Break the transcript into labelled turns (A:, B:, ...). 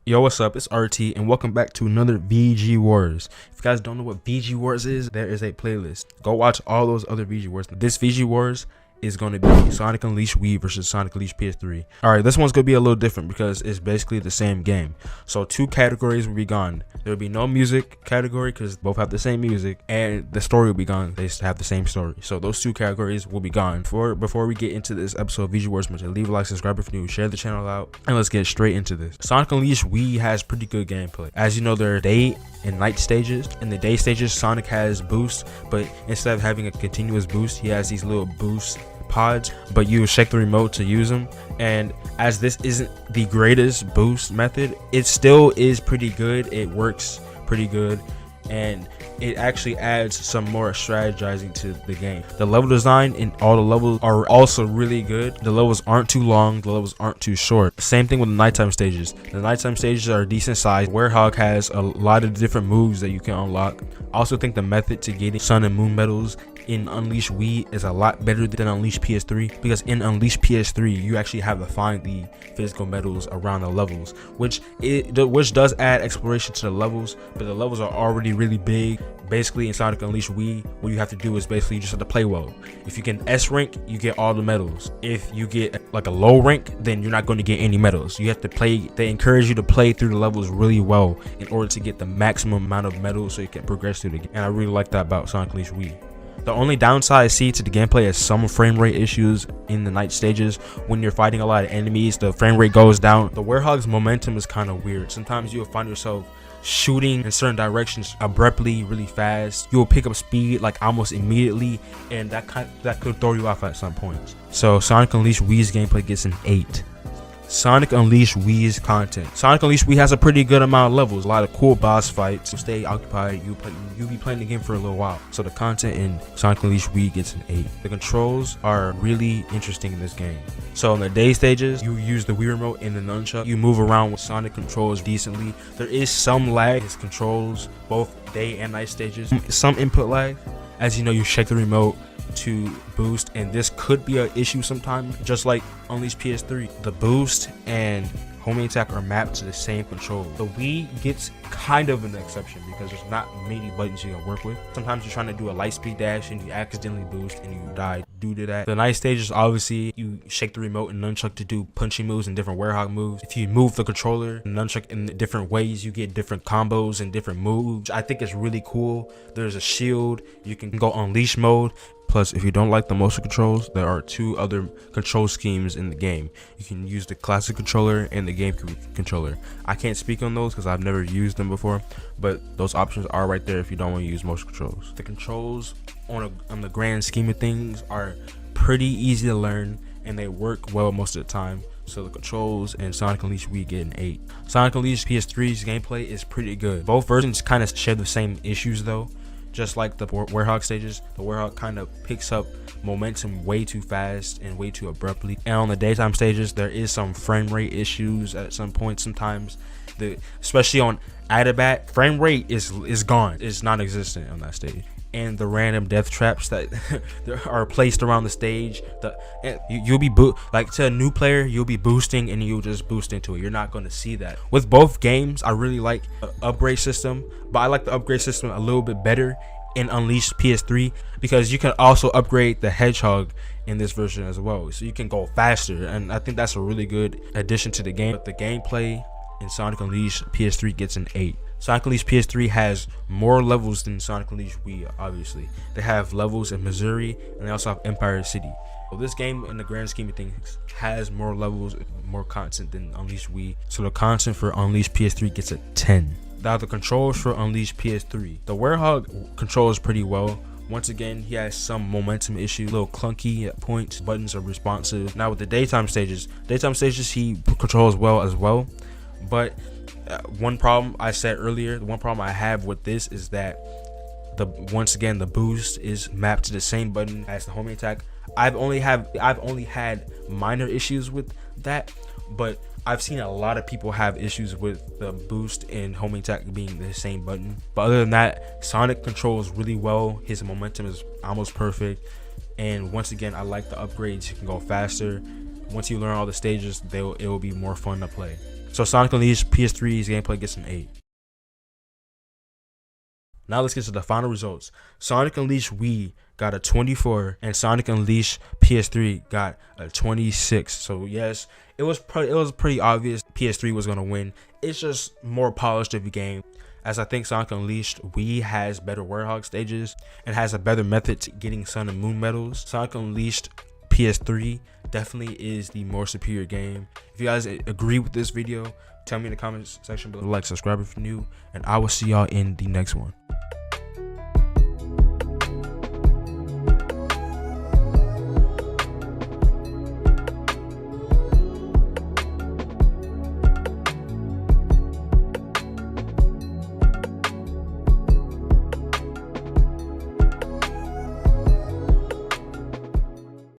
A: Yo, what's up? It's RT, and welcome back to another VG Wars. If you guys don't know what VG Wars is, there is a playlist. Go watch all those other VG Wars. This VG Wars is going to be Sonic Unleashed Wii versus Sonic Unleashed PS3. Alright, this one's going to be a little different because it's basically the same game. So two categories will be gone. There will be no music category because both have the same music, and the story will be gone. They have the same story. So those two categories will be gone. Before we get into this episode of VG Wars, leave a like, subscribe if you're new, share the channel out, and let's get straight into this. Sonic Unleashed Wii has pretty good gameplay. As you know, there are day and night stages. In the day stages, Sonic has boosts, but instead of having a continuous boost, he has these little boost pods, but you shake the remote to use them. And as this isn't the greatest boost method, it still is pretty good. It works pretty good, and it actually adds some more strategizing to the game. The level design in all the levels are also really good. The levels aren't too long, the levels aren't too short. Same thing with the nighttime stages. The nighttime stages are decent size. Werehog has a lot of different moves that you can unlock. I also think the method to getting Sun and Moon medals in Unleashed Wii is a lot better than Unleashed PS3, because in Unleashed PS3 you actually have to find the physical medals around the levels, which does add exploration to the levels, but the levels are already really big. Basically in Sonic Unleashed Wii, what you have to do is basically you just have to play well. If you get S rank, you get all the medals. If you get like a low rank, then you're not going to get any medals. You have to play. They encourage you to play through the levels really well in order to get the maximum amount of medals so you can progress through the game. And I really like that about Sonic Unleashed Wii. The only downside I see to the gameplay is some frame rate issues in the night stages. When you're fighting a lot of enemies, the frame rate goes down. The Werehog's momentum is kind of weird. Sometimes you'll find yourself shooting in certain directions abruptly, really fast. You'll pick up speed like almost immediately, and that could throw you off at some points. So Sonic Unleashed Wii's gameplay gets an 8. Sonic Unleashed Wii's content. Sonic Unleashed Wii has a pretty good amount of levels, a lot of cool boss fights. So stay occupied, you'll be playing the game for a little while. So the content in Sonic Unleashed Wii gets an 8. The controls are really interesting in this game. So in the day stages, you use the Wii remote and the nunchuck. You move around with Sonic controls decently. There is some lag in his controls, both day and night stages. Some input lag. As you know, you shake the remote to boost, and this could be an issue sometimes, just like Unleashed PS3. The boost and homing attack are mapped to the same control. The Wii gets kind of an exception because there's not many buttons you can work with. Sometimes you're trying to do a light speed dash and you accidentally boost and you die due to that. The night stages, obviously you shake the remote and nunchuck to do punching moves and different Werehog moves. If you move the controller and nunchuck in different ways, you get different combos and different moves. I think it's really cool. There's a shield, you can go Unleash mode. Plus, if you don't like the motion controls, there are two other control schemes in the game. You can use the classic controller and the GameCube controller. I can't speak on those because I've never used them before, but those options are right there if you don't want to use motion controls. The controls on the grand scheme of things are pretty easy to learn, and they work well most of the time. So the controls in Sonic Unleashed Wii get an 8. Sonic Unleashed PS3's gameplay is pretty good. Both versions kind of share the same issues though. Just like the Werehog stages, the Werehog kind of picks up momentum way too fast and way too abruptly. And on the daytime stages, there is some frame rate issues at some point sometimes. Especially on Adabat, frame rate is gone. It's non-existent on that stage. And the random death traps that are placed around the stage, you'll be like to a new player, you'll be boosting and you'll just boost into it. You're not going to see that. With both games, I really like the upgrade system, but I like the upgrade system a little bit better in Unleashed PS3 because you can also upgrade the Hedgehog in this version as well, so you can go faster, and I think that's a really good addition to the game. But the gameplay in Sonic Unleashed PS3 gets an 8. Sonic Unleashed PS3 has more levels than Sonic Unleashed Wii, obviously. They have levels in Missouri, and they also have Empire City. So this game, in the grand scheme of things, has more levels, more content than Unleashed Wii. So the content for Unleashed PS3 gets a 10. Now the controls for Unleashed PS3. The Werehog controls pretty well. Once again, he has some momentum issue, a little clunky at points. Buttons are responsive. Now with the daytime stages he controls well as well. But one problem I said earlier, the one problem I have with this is that once again the boost is mapped to the same button as the homing attack. I've only had minor issues with that, but I've seen a lot of people have issues with the boost and homing attack being the same button. But other than that, Sonic controls really well. His momentum is almost perfect, and once again, I like the upgrades. You can go faster. Once you learn all the stages, it will be more fun to play. So Sonic Unleashed PS3's gameplay gets an 8. Now let's get to the final results. Sonic Unleashed Wii got a 24 and Sonic Unleashed PS3 got a 26. So yes, it was pretty obvious PS3 was gonna win. It's just more polished of a game, as I think Sonic Unleashed Wii has better Warthog stages and has a better method to getting Sun and Moon medals. Sonic Unleashed PS3 definitely is the more superior game. If you guys agree with this video, tell me in the comments section below. Like, subscribe if you're new, and I will see y'all in the next one.